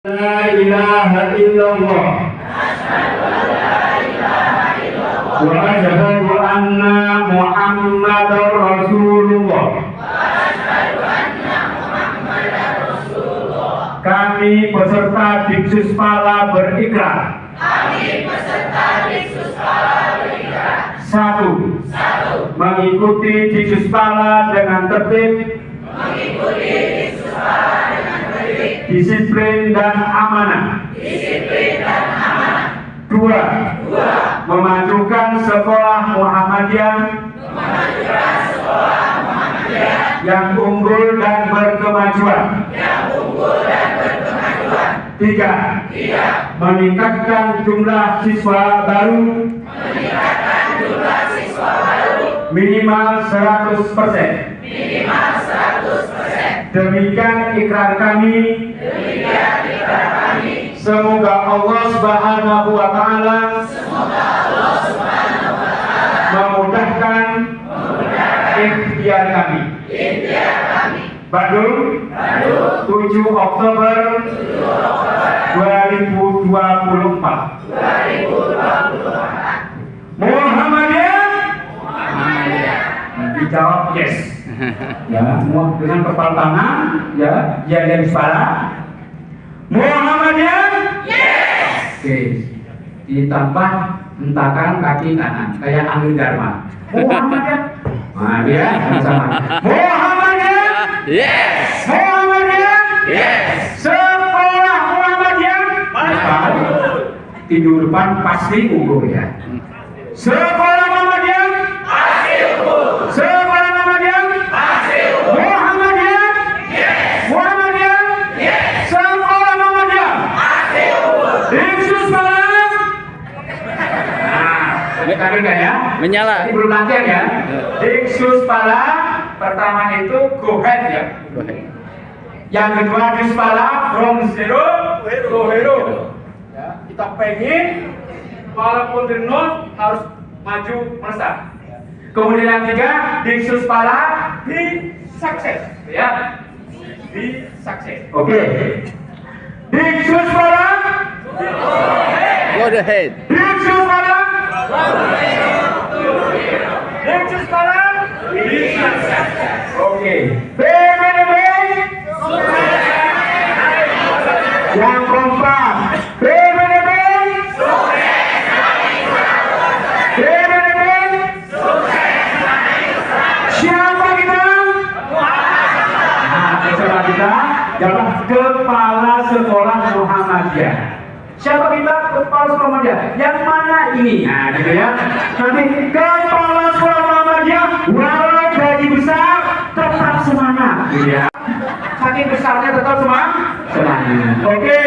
La ilaha illallah wa asyhadu anna Muhammadar Rasulullah. Kami peserta Diksuspala berikrar. Satu, mengikuti Diksuspala dengan tertib, disiplin dan amanah. Dua, memajukan sekolah Muhammadiyah yang unggul dan berkemajuan. Tiga, meningkatkan jumlah siswa baru minimal 100%. Demikian ikrar kami. Semoga Allah Subhanahu wa Ta'ala memudahkan ikhtiar kami. Bandung, 7 Oktober 2024. Muhammadiyah. Dijawab yes. Ya, dengan kepala tangan, ya, yang kepala. Muhammadiyah. Yes. Oke. Ditambah hentakan kaki kanan, kayak Amir Dharma. Muhammadiyah. Nah, dia sama. Muhammadiyah. Yes. Muhammadiyah. Yes. Sekolah Muhammadiyah. Tidur depan pasti unggul ya. Sekolah Muhammadiyah pasti unggul. Sekolah Muhammadiyah pasti unggul. Muhammadiyah. Yes. Muhammadiyah. Yes. Sekolah Muhammadiyah pasti unggul. Diksuspala. Nah, tadi kan ya? Menyala. Ini belum latihan ya. Diksuspala pertama itu go ahead ya. Go ahead. Yang kedua Diksuspala from zero to hero. Ya, kita pengen walaupun di nol harus maju melesat. Kemudian yang ketiga Diksuspala di sukses ya. Di sukses. Oke. Diksuspala Go ahead. Diksuspala Diksuspala di sukses. Oke. BBB yang kompak. BBB siapa kita? Nah, siapa kita? Adalah kepala sekolah Muhammadiyah. Siapa kita? Kepala sekolah Muhammadiyah. Yang mana ini? Nah, gitu ya. Nanti kepala sekolah Muhammadiyah walau gaji besar tetap semangat, gitu ya. Saking besarnya tetap semangat. Oke.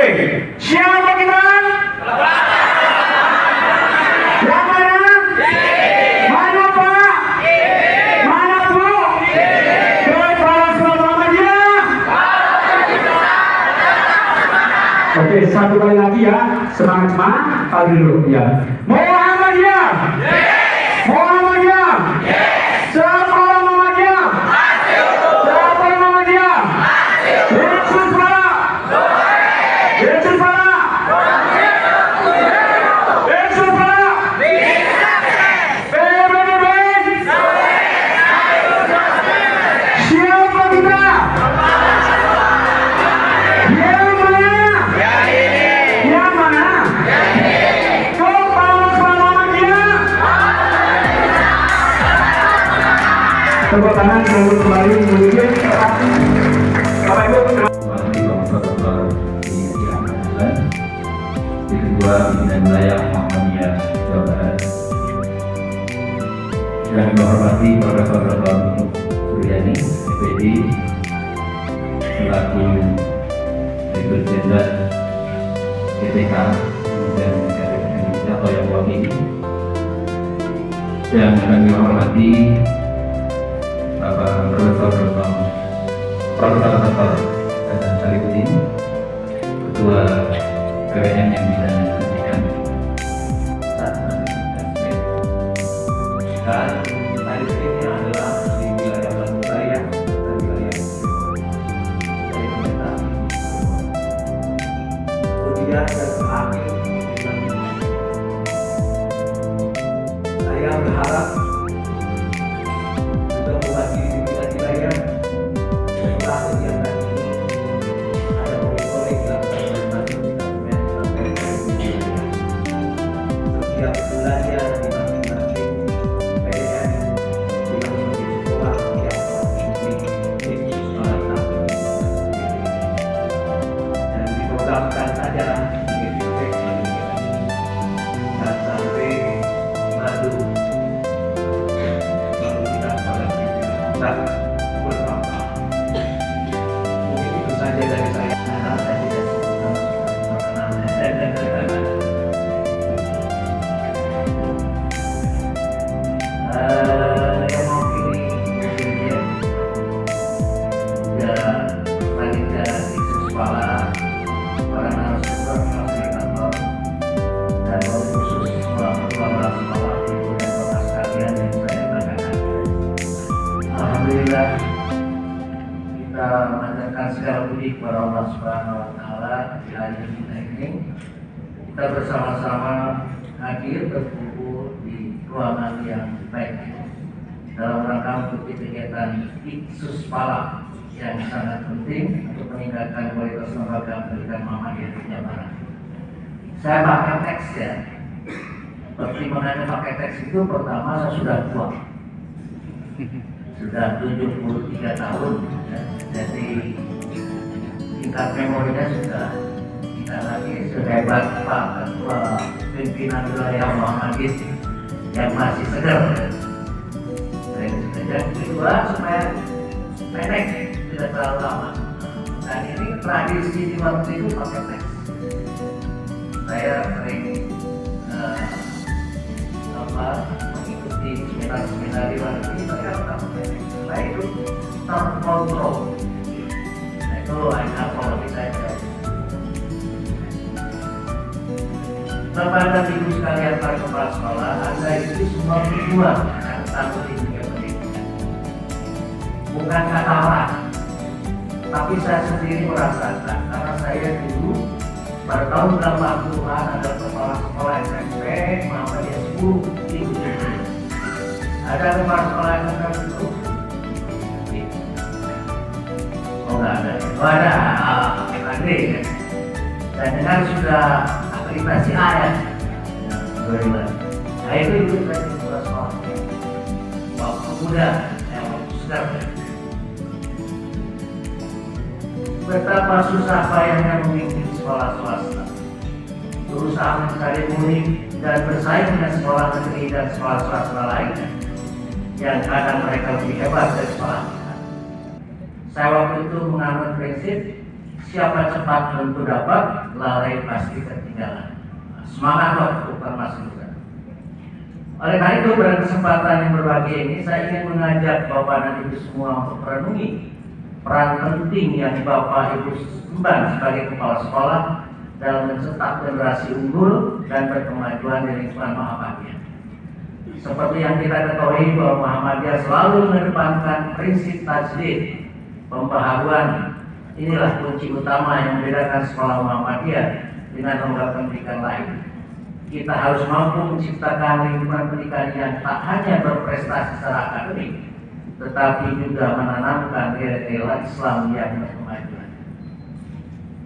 Siapa kita? Yang mana? Mana Pak? Mana Bu? Kepala sekolah Muhammadiyah. Oke, satu kali lagi ya. Semangat. Kali dulu ya. Muhammadiyah. Muhammadiyah. Sekolah Muhammadiyah. Sekolah Muhammadiyah. Diksuspala. Diksuspala. Diksuspala. BBB. Siapa kita? Yang mana? Yang mana? Kepala sekolah Muhammadiyah. Tepuk tangan untuk kembali menuju Bapak Ibu. Di kedua pimpinan wilayah Muhammadiyah Jawa Barat. Yang kami hormati Profesor Dr. Suryani, SPD, selaku Direktur Jenderal GTK kemudian Indonesia atau yang mewakili. Yang kami hormati Bapak Profesor Dr. Hasan Salihuddin, Ketua BWN yang bidang pendidikan. Dan tadi ini adalah di wilayah Bandung Raya dan wilayah dan terakhir, saya berharap juga mewakili kita ya setelah kegiatan ini ada proyek dilakukan oleh Departemen sampai setiap bulannya di masing-masing PDN di masing-masing sekolah yang provinsi di sekolah dan diprogramkan saja dan sampai madu lalu kita pada kita bersama. Mungkin itu saja dari saya. Karena saya tidak yang mau pilih ya selanjutnya di sekolah para narasumber fasilitator dan khusus semua kepala sekolah ibu dan bapak sekalian yang saya banggakan. Alhamdulillah kita memanjatkan segala puji kepada Allah Subhanahu Wa Taala di hari kita ini kita bersama-sama hadir berkumpul di ruangan yang baik dalam rangka mengikuti kegiatan Iksus Pala yang sangat penting untuk meningkatkan kualitas lembaga pendidikan Muhammadiyah di Jawa Barat. Saya pakai teks ya. Pertimbangannya pakai teks itu pertama saya sudah tua, sudah 73 tahun, ya. Jadi tingkat memorinya sudah tidak lagi sehebat Pak Ketua Pimpinan Wilayah Muhammadiyah yang masih segar. Dan kedua supaya pendek, tidak terlalu lama. Dan ini tradisi di waktu itu pakai teks. Saya sering mengikuti seminar-seminar di luar negeri, saya pakai teks. Saya itu terkontrol. Nah, itu hanya kalau saya. Bapak dan Ibu sekalian para kepala sekolah, Anda itu semua tujuan yang satu di dunia pendidikan. Bukan kata orang, tapi saya sendiri merasakan karena saya dulu pada tahun 80-an ada kepala sekolah SMP Muhammadiyah 10 di Indonesia. Ada kepala sekolah SMP itu? Oh nggak ada. Oh ada. Nanti. Dan dengan sudah akreditasi A ya. Nah itu saya di kepala sekolah. Waktu muda, yang waktu sedang. Betapa susah payahnya memimpin sekolah swasta, berusaha mencari murid dan bersaing dengan sekolah negeri dan sekolah swasta lainnya yang kadang mereka lebih hebat dari sekolah kita. Saya waktu itu menganut prinsip siapa cepat tentu dapat, lalai pasti ketinggalan. Semangat waktu masih muda. Oleh karena itu pada kesempatan yang berbahagia ini saya ingin mengajak Bapak dan Ibu semua untuk merenungi peran penting yang Bapak Ibu emban sebagai kepala sekolah dalam mencetak generasi unggul dan berkemajuan di lingkungan Muhammadiyah. Seperti yang kita ketahui bahwa Muhammadiyah selalu mengedepankan prinsip tajdid, pembaharuan. Inilah kunci utama yang membedakan sekolah Muhammadiyah dengan lembaga pendidikan lain. Kita harus mampu menciptakan lingkungan pendidikan yang tak hanya berprestasi secara akademik, tetapi juga menanamkan nilai-nilai Islam yang berkemajuan.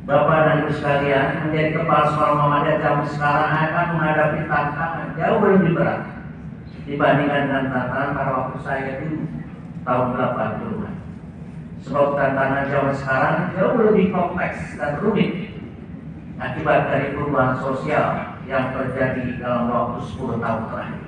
Bapak dan Ibu sekalian, menjadi kepala sekolah Muhammadiyah zaman sekarang akan menghadapi tantangan jauh lebih berat dibandingkan dengan tantangan pada waktu saya dulu tahun 80-an. Sebab tantangan zaman sekarang jauh lebih kompleks dan rumit akibat dari perubahan sosial yang terjadi dalam waktu 10 tahun terakhir.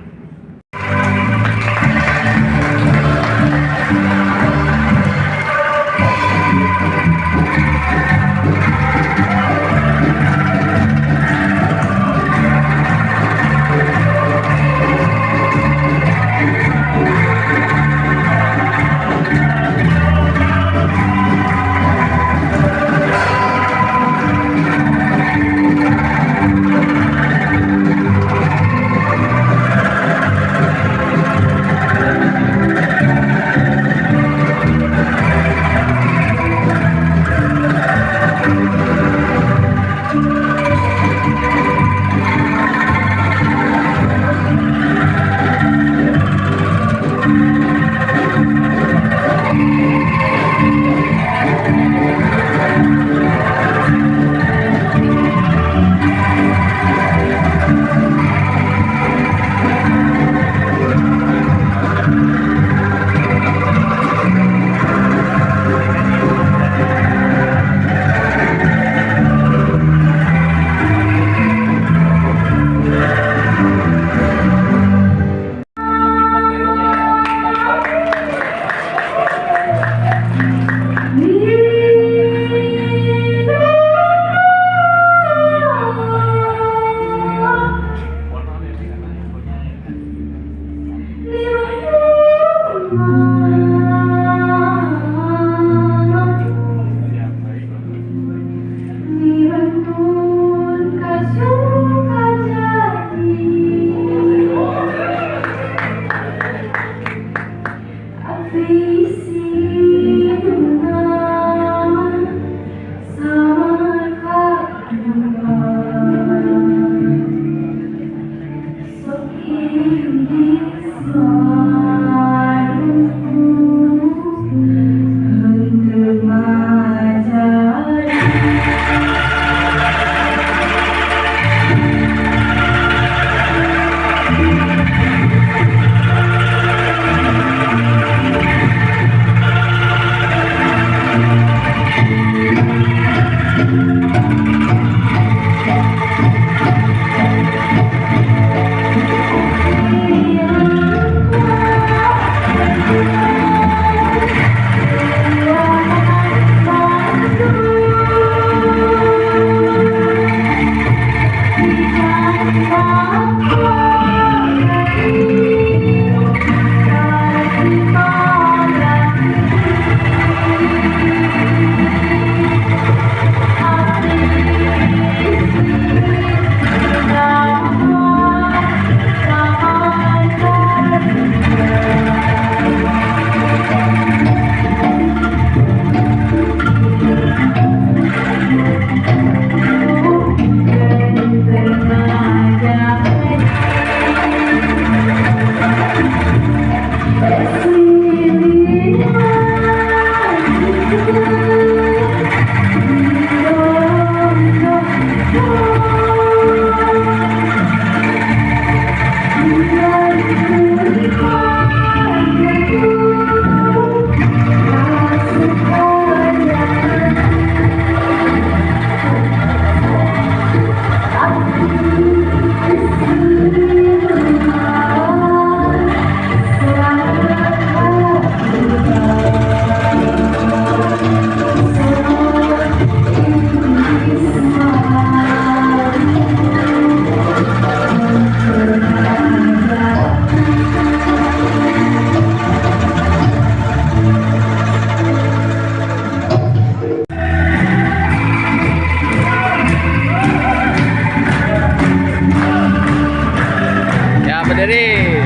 Berdiri.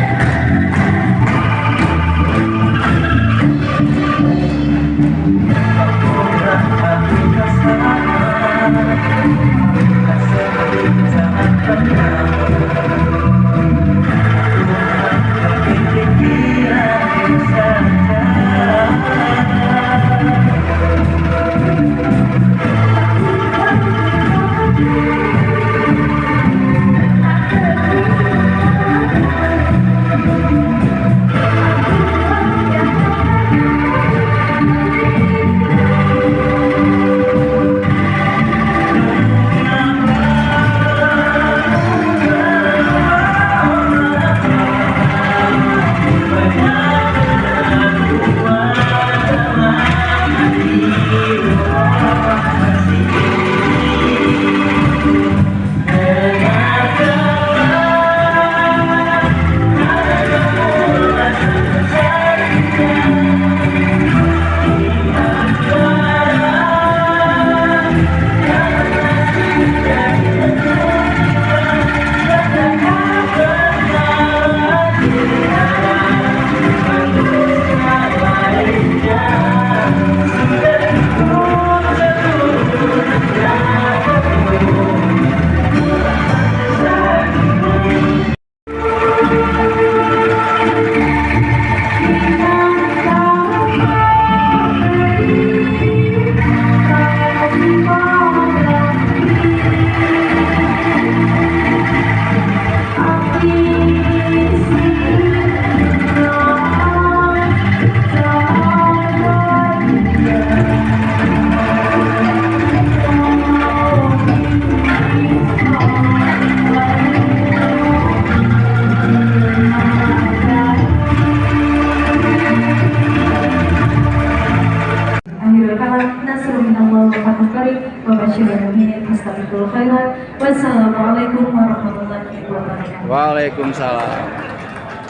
Wassalamualaikum warahmatullahi wabarakatuh. Waalaikumsalam.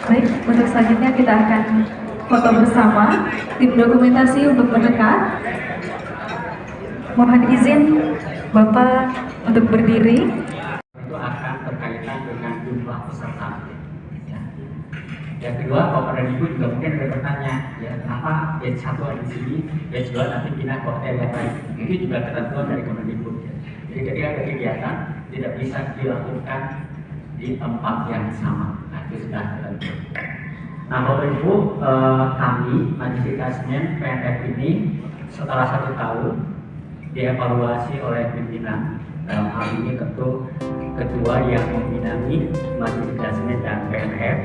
Baik, untuk selanjutnya kita akan foto bersama tim dokumentasi untuk mendekat. Mohon izin Bapak untuk berdiri. Itu akan berkaitan dengan jumlah peserta. Ya. Yang kedua, Bapak dan Ibu juga mungkin ada bertanya, ya kenapa batch 1 ada di sini, batch 2 nanti pindah ke hotel yang lain. Itu juga ketentuan dari Kemendikbud. Jadi ketika ada kegiatan tidak bisa dilakukan di tempat yang sama. Nah itu sudah ketentuan. Nah Bapak Ibu, kami Majelis Kasmen PNF ini setelah 1 tahun dievaluasi oleh pimpinan, dalam hal ini ketua yang membinangi Majelis Kasmen dan PNF,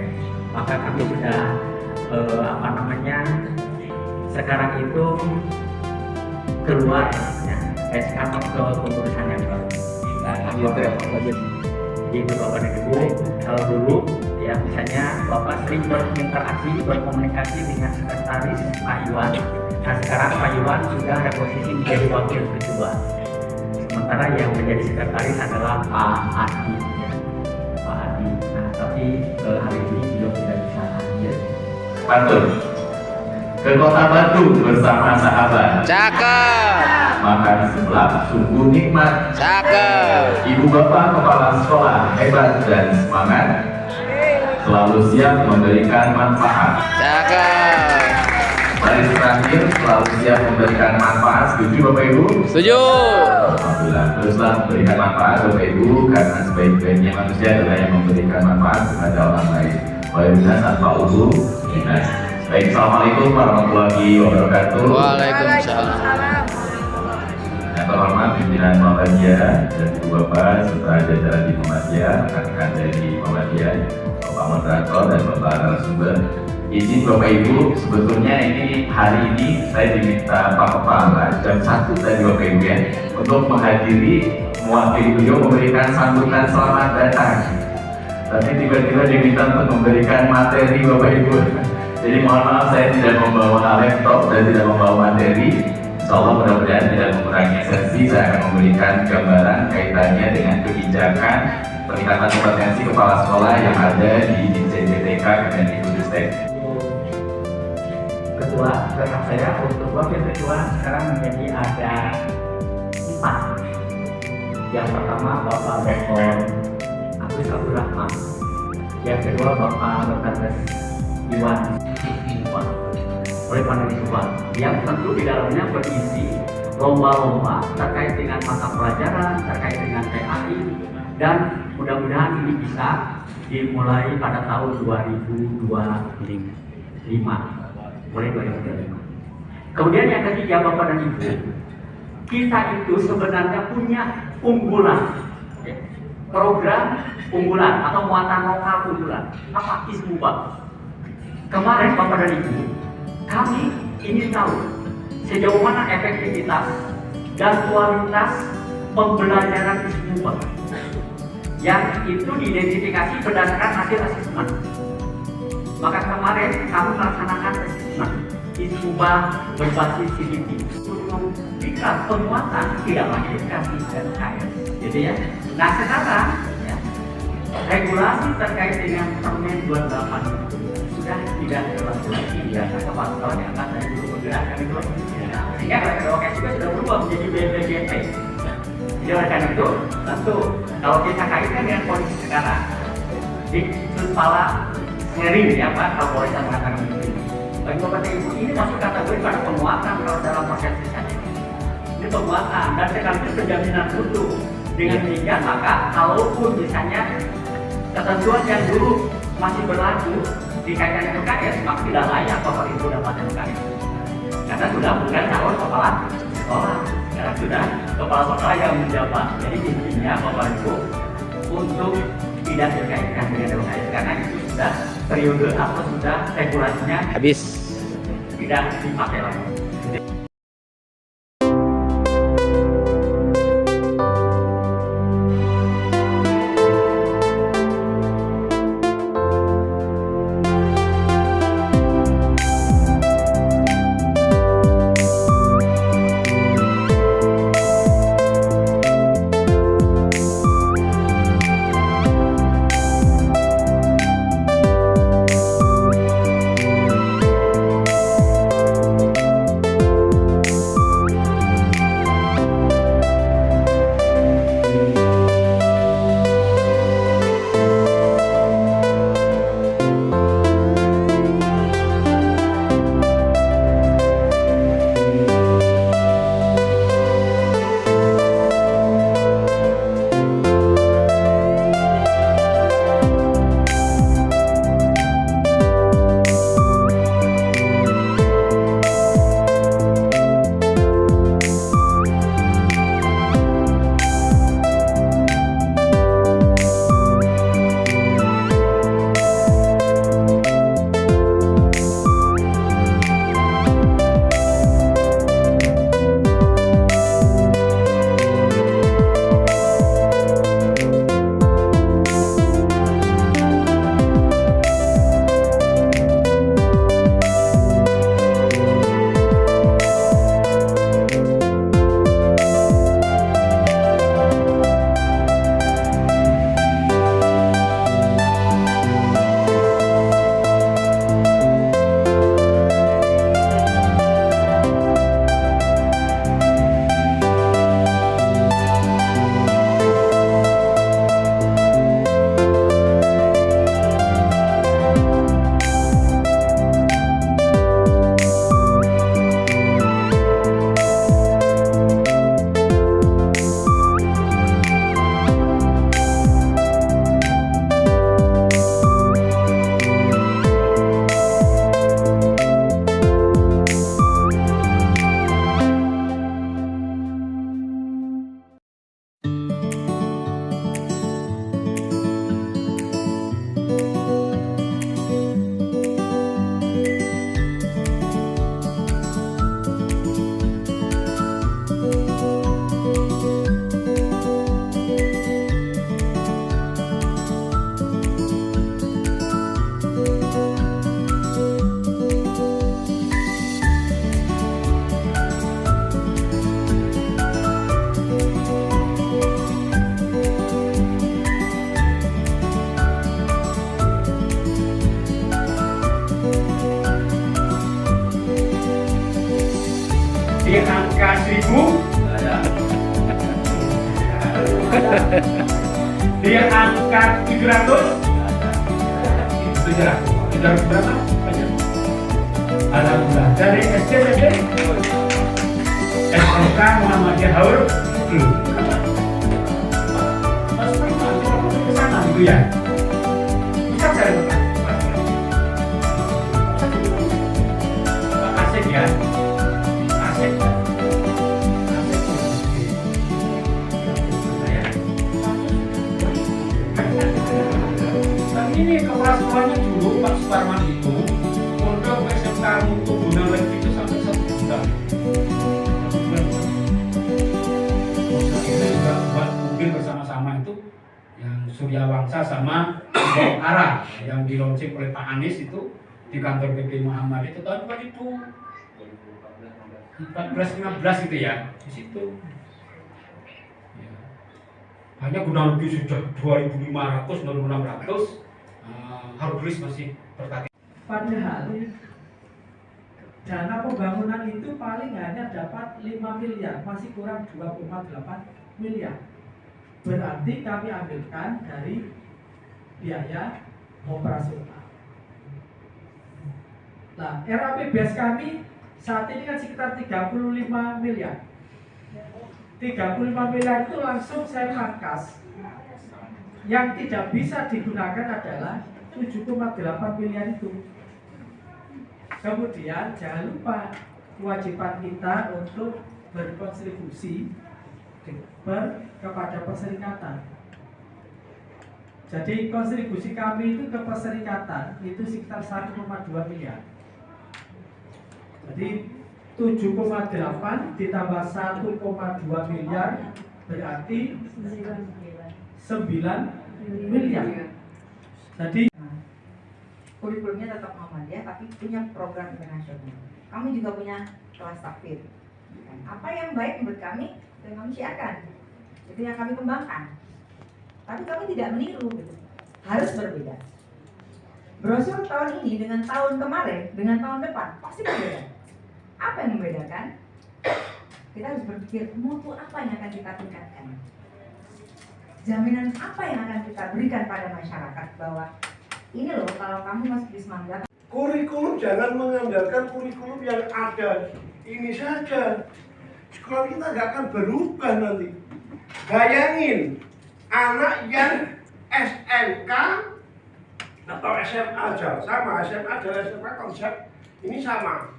maka kami sudah sekarang itu keluar ya, SK kepengurusan yang baru. Gitu Bapak dan Ibu, kalau dulu ya misalnya Bapak sering berinteraksi, berkomunikasi dengan sekretaris Pak Iwan. Nah sekarang Pak Iwan sudah reposisi menjadi wakil ketua. Sementara yang menjadi sekretaris adalah Pak Adi. Ya. Pak Adi. Nah tapi hari ini belum tidak bisa hadir. Pantun ke Kota Batu bersama sahabat. Cakep. Makan seblak sungguh nikmat. Cakep. Ibu bapak kepala sekolah hebat dan semangat, selalu siap memberikan manfaat. Cakep. Baris terakhir selalu siap memberikan manfaat. Setuju Bapak Ibu? Setuju. Alhamdulillah. Teruslah memberikan manfaat Bapak Ibu, karena sebaik-baiknya manusia adalah yang memberikan manfaat kepada orang lain. Waalaikumsalam tanfa'uhu linnas. Baik, assalamualaikum warahmatullahi wabarakatuh. Waalaikumsalam. Yang terhormat pimpinan Muhammadiyah dan Ibu Bapak serta jajaran di Muhammadiyah, rekan-rekan dari Muhammadiyah, Bapak moderator dan Bapak narasumber. Izin Bapak Ibu, sebetulnya ini hari ini saya diminta Pak Kepala jam 1 tadi Bapak Ibu ya, untuk menghadiri mewakili beliau memberikan sambutan selamat datang. Tapi tiba-tiba diminta untuk memberikan materi Bapak Ibu. Jadi mohon maaf saya tidak membawa laptop dan tidak membawa materi. Insyaallah mudah-mudahan tidak mengurangi esensi. Saya akan memberikan gambaran kaitannya dengan kebijakan peningkatan kompetensi kepala sekolah yang ada di CJTK Kemendikbudristek. Ketua tetap saya untuk wakil ketua sekarang menjadi ada 4. Yang pertama Bapak Dr. Agus Abdurrahman, Yang kedua Bapak Berkates Iwan Siswa oleh Pandai Siswa yang tentu di dalamnya berisi lomba-lomba terkait dengan mata pelajaran, terkait dengan PAI, dan mudah-mudahan ini bisa dimulai pada tahun 2025, mulai 2025. Kemudian yang ketiga Bapak dan Ibu, kita itu sebenarnya punya unggulan, program unggulan atau muatan lokal unggulan, apa ISMUBA. Kemarin Bapak dan Ibu, kami ingin tahu sejauh mana efektivitas dan kualitas pembelajaran ISMUBA yang itu diidentifikasi berdasarkan hasil asesmen. Maka kemarin kami melaksanakan asesmen ISMUBA berbasis CBT untuk jika penguatan tidak lagi dikasih LKS, gitu ya. Nah sekarang ya, regulasi terkait dengan Permen 28 sudah tidak berlaku lagi ya, karena pasal yang katanya dulu menggerakkan itu, sehingga LKS juga sudah berubah menjadi BPJT. Jadi oleh karena itu, tentu kalau kita kaitkan dengan kondisi sekarang, di kepala sering ya Pak, kalau boleh saya mengatakan begini. Bagi Bapak dan Ibu, ini masuk kategori pada penguatan kalau dalam persepsi saya. Ini penguatan dan sekaligus penjaminan mutu. Dengan demikian maka kalaupun misalnya ketentuan yang dulu masih berlaku dikaitkan dengan LKS, maka tidak layak Bapak Ibu dapat LKS. Karena sudah bukan calon kepala sekolah, karena sudah kepala sekolah yang menjabat. Jadi intinya Bapak Ibu untuk tidak dikaitkan dengan LKS karena itu sudah periode atau sudah regulasinya Habis. tidak dipakai lagi. di angka 1000, di angka 700, Sudah berapa? Banyak. Alhamdulillah. Dari SD sampai SMK Muhammadiyah Haur belum. Mas ke sana gitu ya. Bisa cari asik ya. Asik. Ini kepala sekolahnya dulu Pak Suparman itu untuk SMK untuk guna lagi itu sampai 1 juta. Ini juga buat mobil bersama-sama itu yang Surya Wangsa sama Arah yang dilaunching oleh Pak Anies itu di kantor PP Muhammad itu tahun 2014-15 gitu ya di situ. Ya. Hanya guna lagi sudah 2.500, 2.600. Harus masih berkaki. Padahal dana pembangunan itu paling hanya dapat 5 miliar, masih kurang 2,8 miliar. Berarti kami ambilkan dari biaya operasional. Nah, RAPBS kami saat ini kan sekitar 35 miliar. 35 miliar itu langsung saya pangkas. Yang tidak bisa digunakan adalah 7,8 miliar itu. Kemudian jangan lupa kewajiban kita untuk berkontribusi kepada perserikatan. Jadi kontribusi kami itu ke perserikatan itu sekitar 1,2 miliar. Jadi 7,8 ditambah 1,2 miliar berarti 9 miliar. Jadi kurikulumnya tetap Muhammadiyah tapi punya program internasional. Kami juga punya kelas takfir. Apa yang baik menurut kami dan kami siarkan. Itu yang kami kembangkan. Tapi kami tidak meniru gitu. Harus berbeda. Brosur tahun ini dengan tahun kemarin, dengan tahun depan pasti berbeda. Apa yang membedakan? Kita harus berpikir mutu apa yang akan kita tingkatkan. Jaminan apa yang akan kita berikan pada masyarakat bahwa ini loh kalau kamu masuk di Semangga. Kurikulum jangan mengandalkan kurikulum yang ada ini saja. Sekolah kita nggak akan berubah nanti. Bayangin anak yang SMK atau SMA aja sama, SMA dan SMK konsep ini sama.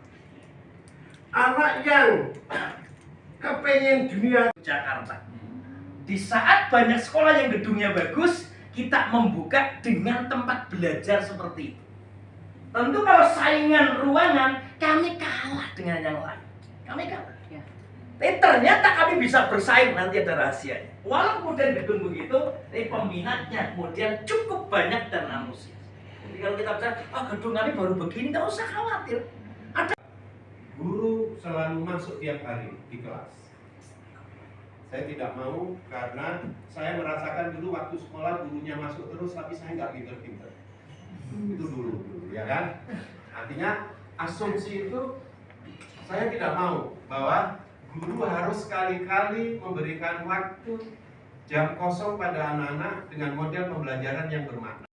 Anak yang kepengen dunia Jakarta. Di saat banyak sekolah yang gedungnya bagus, kita membuka dengan tempat belajar seperti itu. Tentu kalau saingan ruangan, kami kalah dengan yang lain. Kami kalah. Ya. Tapi ternyata kami bisa bersaing, nanti ada rahasianya. Walaupun kemudian gedung begitu, tapi peminatnya kemudian cukup banyak dan antusias. Jadi kalau kita bicara, gedung kami baru begini, nggak usah khawatir. guru selalu masuk tiap hari di kelas. Saya tidak mau karena saya merasakan dulu waktu sekolah gurunya masuk terus tapi saya nggak pinter-pinter. Itu dulu, ya kan? Artinya asumsi itu saya tidak mau bahwa guru harus sekali-kali memberikan waktu jam kosong pada anak-anak dengan model pembelajaran yang bermakna.